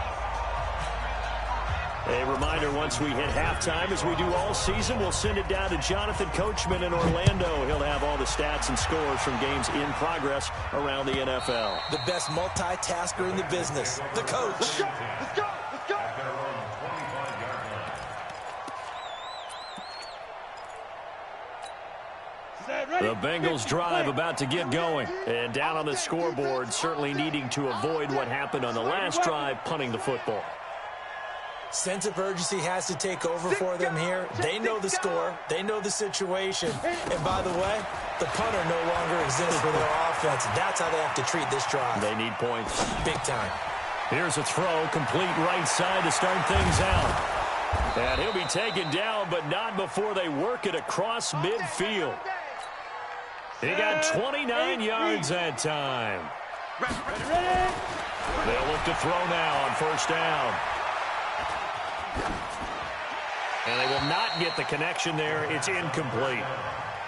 A reminder, once we hit halftime, as we do all season, we'll send it down to Jonathan Coachman in Orlando. He'll have all the stats and scores from games in progress around the NFL. The best multitasker in the business, the coach. Let's go, let's go, let's go. At their own 25-yard line. The Bengals drive about to get going. And down on the scoreboard, certainly needing to avoid what happened on the last drive, punting the football. Sense of urgency has to take over for them here. They know the score. They know the situation. And by the way, the punter no longer exists for their offense. That's how they have to treat this drive. They need points. Big time. Here's a throw, complete right side to start things out. And he'll be taken down, but not before they work it across midfield. He got 29 yards that time. They'll look to throw now on first down. And they will not get the connection there. It's incomplete.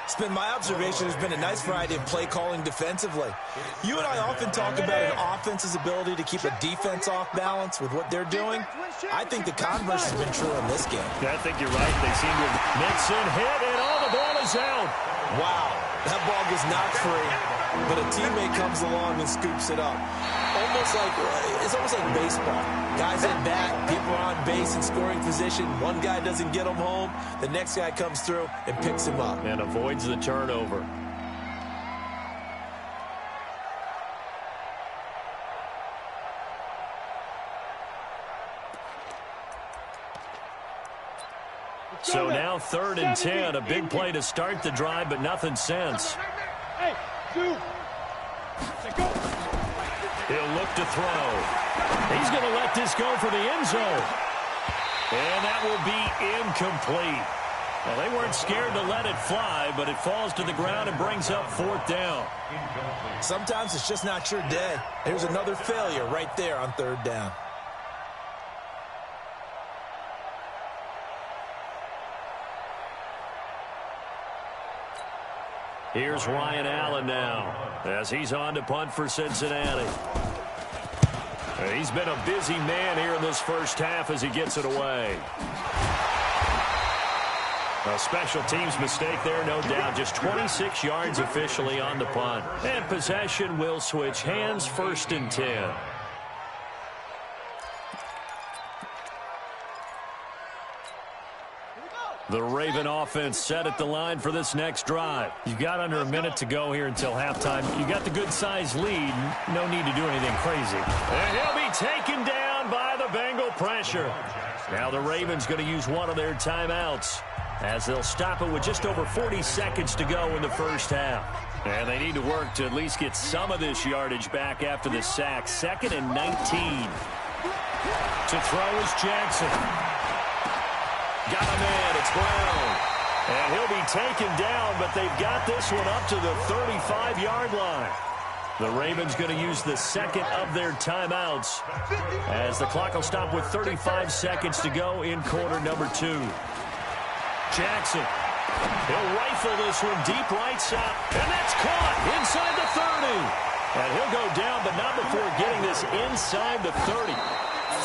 It's been my observation. There's been a nice variety of play calling defensively. You and I often talk about an offense's ability to keep a defense off balance with what they're doing. I think the converse has been true in this game. I think you're right. They seem to mix and hit, and all the ball is out. Wow, that ball was not free, but a teammate comes along and scoops it up. It's almost like baseball. Guys at bat, people are on base in scoring position. One guy doesn't get him home. The next guy comes through and picks him up. And avoids the turnover. So now 3rd and 10. A big play to start the drive, but nothing since. Hey, dude. He'll look to throw. He's going to let this go for the end zone. And that will be incomplete. Well, they weren't scared to let it fly, but it falls to the ground and brings up 4th down. Sometimes it's just not your day. Here's another failure right there on 3rd down. Here's Ryan Allen now as he's on to punt for Cincinnati. He's been a busy man here in this first half as he gets it away. A special teams mistake there, no doubt. Just 26 yards officially on the punt. And possession will switch hands, 1st and 10. The Raven offense set at the line for this next drive. You've got under a minute to go here until halftime. You got the good-sized lead. No need to do anything crazy. And he'll be taken down by the Bengal pressure. Now the Ravens going to use one of their timeouts as they'll stop it with just over 40 seconds to go in the first half. And they need to work to at least get some of this yardage back after the sack. 2nd and 19. To throw is Jackson. Got him in. It's Brown. And he'll be taken down, but they've got this one up to the 35-yard line. The Ravens going to use the 2nd of their timeouts as the clock will stop with 35 seconds to go in quarter number 2. Jackson. He'll rifle this one deep right side. And that's caught inside the 30. And he'll go down, but not before getting this inside the 30.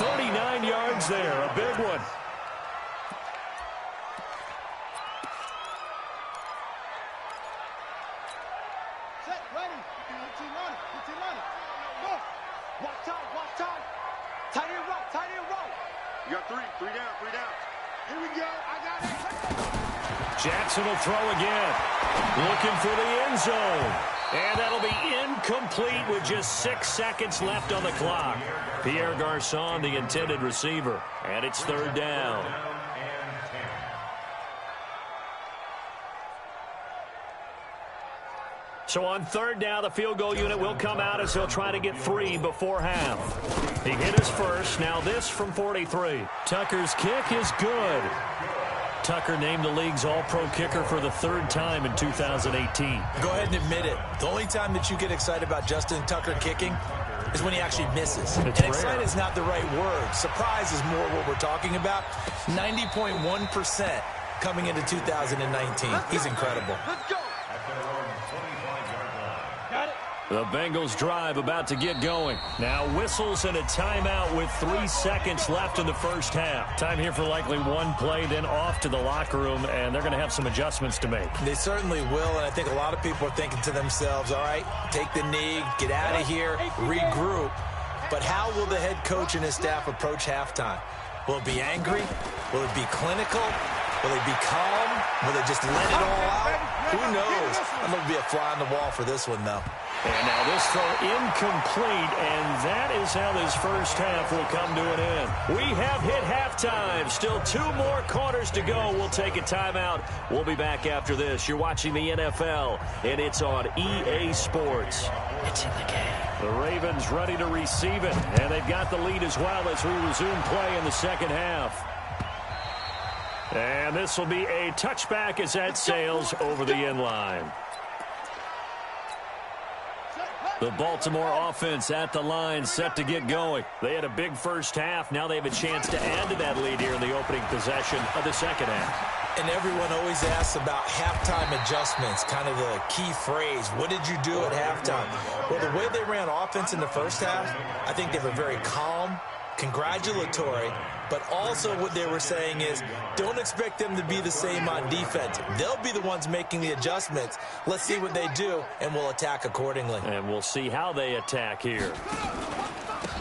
39 yards there. A big one. Jackson will throw again. Looking for the end zone. And that'll be incomplete with just 6 seconds left on the clock. Pierre Garçon, the intended receiver. And it's 3rd down. So on 3rd down, the field goal unit will come out as he'll try to get 3 before half. He hit his first. Now this from 43. Tucker's kick is good. Tucker named the league's all-pro kicker for the 3rd time in 2018. Go ahead and admit it. The only time that you get excited about Justin Tucker kicking is when he actually misses. It's and excited is not the right word. Surprise is more what we're talking about. 90.1% coming into 2019. He's incredible. Let's go. Got it. The Bengals drive about to get going. Now whistles and a timeout with 3 seconds left in the first half. Time here for likely one play, then off to the locker room, and they're going to have some adjustments to make. They certainly will, and I think a lot of people are thinking to themselves, all right, take the knee, get out of here, regroup. But how will the head coach and his staff approach halftime? Will it be angry? Will it be clinical? Will they be calm? Will they just let it all out? Who knows? I'm going to be a fly on the wall for this one, though. And now this throw incomplete, and that is how this first half will come to an end. We have hit halftime. Still 2 more quarters to go. We'll take a timeout. We'll be back after this. You're watching the NFL, and it's on EA Sports. It's in the game. The Ravens ready to receive it, and they've got the lead as well as we resume play in the second half. And this will be a touchback as that sails over the end line. The Baltimore offense at the line, set to get going. They had a big first half. Now they have a chance to add to that lead here in the opening possession of the second half. And everyone always asks about halftime adjustments, kind of the key phrase. What did you do at halftime? Well, the way they ran offense in the first half, I think they were very calm, congratulatory, but also what they were saying is don't expect them to be the same on defense. They'll be the ones making the adjustments. Let's see what they do, and we'll attack accordingly. And we'll see how they attack here.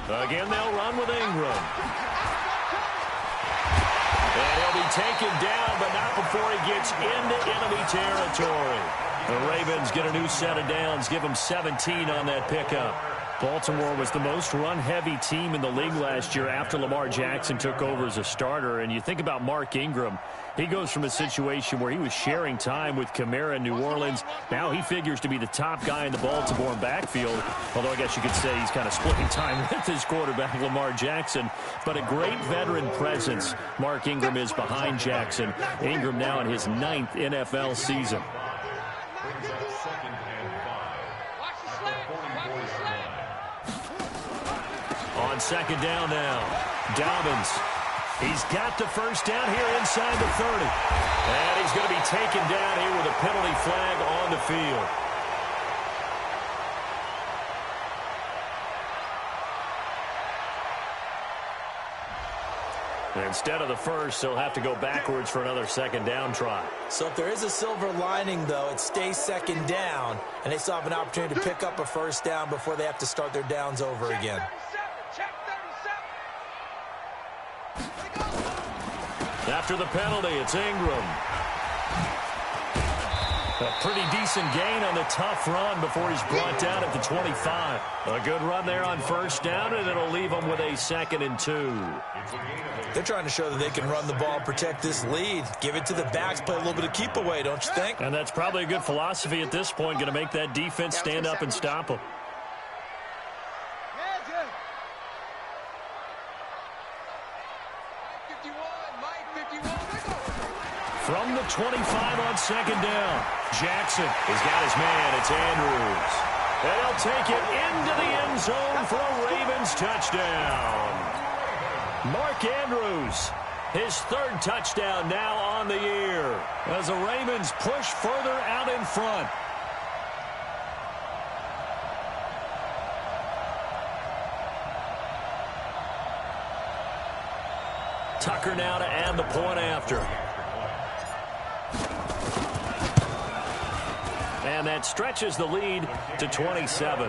Again, they'll run with Ingram. And he'll be taken down, but not before he gets into enemy territory. The Ravens get a new set of downs, give them 17 on that pickup. Baltimore was the most run-heavy team in the league last year after Lamar Jackson took over as a starter. And you think about Mark Ingram. He goes from a situation where he was sharing time with Kamara in New Orleans. Now he figures to be the top guy in the Baltimore backfield. Although I guess you could say he's kind of splitting time with his quarterback, Lamar Jackson. But a great veteran presence. Mark Ingram is behind Jackson. Ingram now in his 9th NFL season. On second down now, Dobbins. He's got the first down here inside the 30. And he's going to be taken down here with a penalty flag on the field. Instead of the first, they'll have to go backwards for another second down try. So if there is a silver lining, though, it stays second down, and they still have an opportunity to pick up a first down before they have to start their downs over again. After the penalty, it's Ingram. A pretty decent gain on the tough run before he's brought down at the 25. A good run there on first down, and it'll leave him with a 2nd and 2. They're trying to show that they can run the ball, protect this lead. Give it to the backs, play a little bit of keep away, don't you think? And that's probably a good philosophy at this point, going to make that defense stand up and stop them. From the 25 on second down, Jackson has got his man. It's Andrews. And he'll take it into the end zone for a Ravens touchdown. Mark Andrews, his 3rd touchdown now on the year as the Ravens push further out in front. Tucker now to add the point after. And that stretches the lead to 27.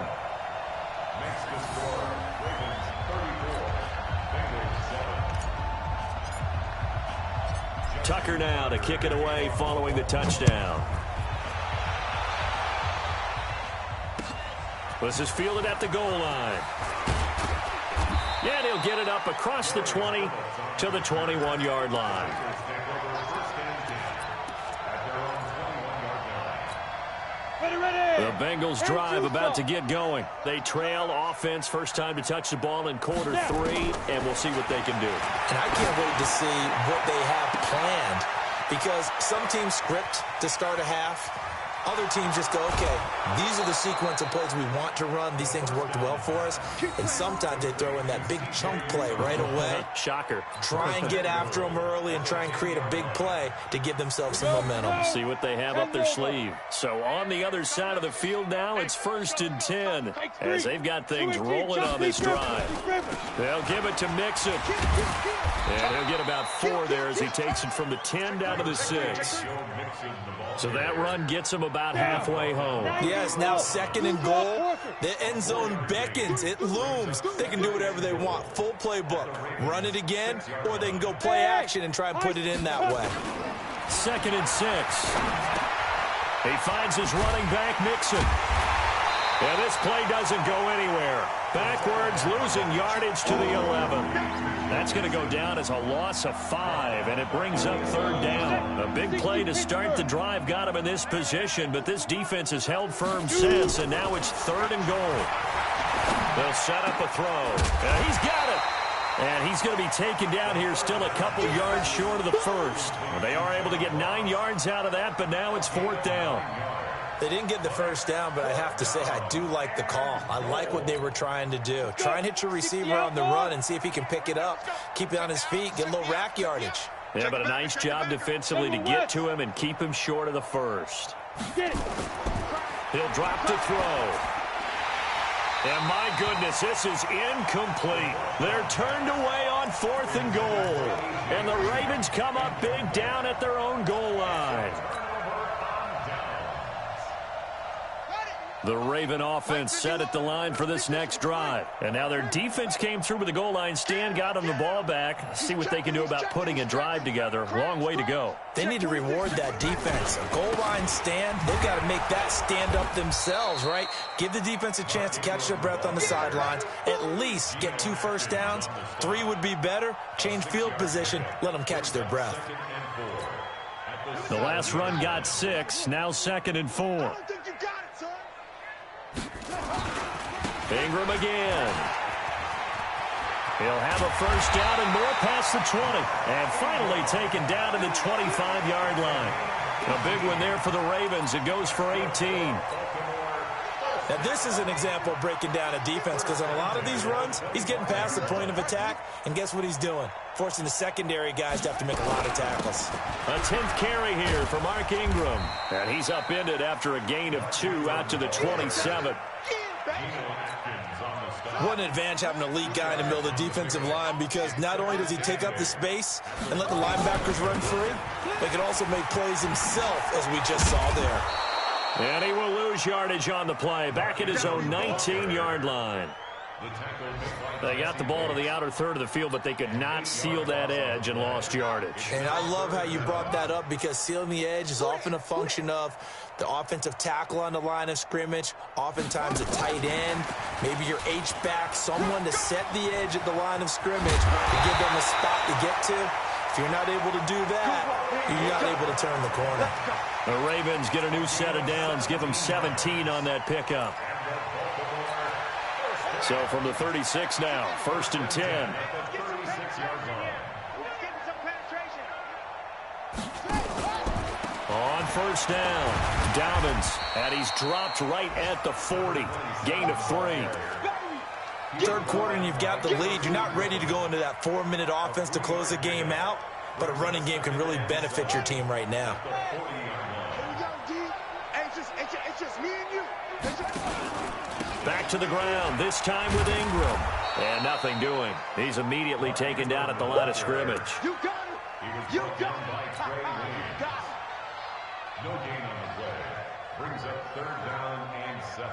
Tucker now to kick it away following the touchdown. This is fielded at the goal line. And he'll get it up across the 20 to the 21-yard line. The Bengals drive about to get going. They trail offense, first time to touch the ball in quarter 3, and we'll see what they can do. And I can't wait to see what they have planned. because some teams script to start a half. Other teams just go, okay, these are the sequence of plays we want to run. These things worked well for us. And sometimes they throw in that big chunk play right away. Shocker. Try and get after them early and try and create a big play to give themselves some momentum. See what they have up their sleeve. So on the other side of the field now, it's 1st and 10 as they've got things rolling on this drive. They'll give it to Mixon. And he'll get about 4 there as he takes it from the 10 down to the 6. So that run gets him about halfway home. Yes, now 2nd and goal. The end zone beckons. It looms. They can do whatever they want. Full playbook. Run it again, or they can go play action and try and put it in that way. 2nd and 6. He finds his running back, Mixon. And this play doesn't go anywhere. Backwards, losing yardage to the 11. That's going to go down as a loss of 5, and it brings up 3rd down. A big play to start the drive got him in this position, but this defense has held firm since, and now it's 3rd and goal. They'll set up a throw. And he's got it. And he's going to be taken down here still a couple yards short of the first. Well, they are able to get 9 yards out of that, but now it's 4th down. They didn't get the first down, but I have to say I do like the call. I like what they were trying to do. Try and hit your receiver on the run and see if he can pick it up. Keep it on his feet, get a little rack yardage. Yeah, but a nice job defensively to get to him and keep him short of the first. He'll drop to throw. And my goodness, this is incomplete. They're turned away on 4th and goal. And the Ravens come up big down at their own goal line. The Raven offense set at the line for this next drive. And now their defense came through with the goal line stand, got them the ball back. See what they can do about putting a drive together. Long way to go. They need to reward that defense. A goal line stand, they've got to make that stand up themselves, right? Give the defense a chance to catch their breath on the sidelines. At least get 2 first downs. 3 would be better. Change field position. Let them catch their breath. The last run got 6. Now 2nd and 4. Ingram again. He'll have a first down and more past the 20. And finally taken down to the 25-yard line. A big one there for the Ravens. It goes for 18. Now, this is an example of breaking down a defense because on a lot of these runs, he's getting past the point of attack, and guess what he's doing? Forcing the secondary guys to have to make a lot of tackles. A 10th carry here for Mark Ingram. And he's upended after a gain of 2 out to the 27. What an advantage having an elite guy in the middle of the defensive line because not only does he take up the space and let the linebackers run free, but he can also make plays himself, as we just saw there. And he will lose yardage on the play, back at his own 19-yard line. They got the ball to the outer third of the field, but they could not seal that edge and lost yardage. And I love how you brought that up because sealing the edge is often a function of the offensive tackle on the line of scrimmage, oftentimes a tight end, maybe your H-back, someone to set the edge at the line of scrimmage to give them a spot to get to. If you're not able to do that, you're not able to turn the corner. The Ravens get a new set of downs, give them 17 on that pickup. So from the 36 now, 1st and 10. On 1st down, Dobbins, and he's dropped right at the 40. Gain of 3. Third quarter and you've got the lead. You're not ready to go into that 4-minute offense to close the game out, but a running game can really benefit your team right now. Back to the ground, this time with Ingram. And nothing doing. He's immediately taken down at the line of scrimmage. You got it. You got it. No gain on the play. Brings up 3rd down and 7.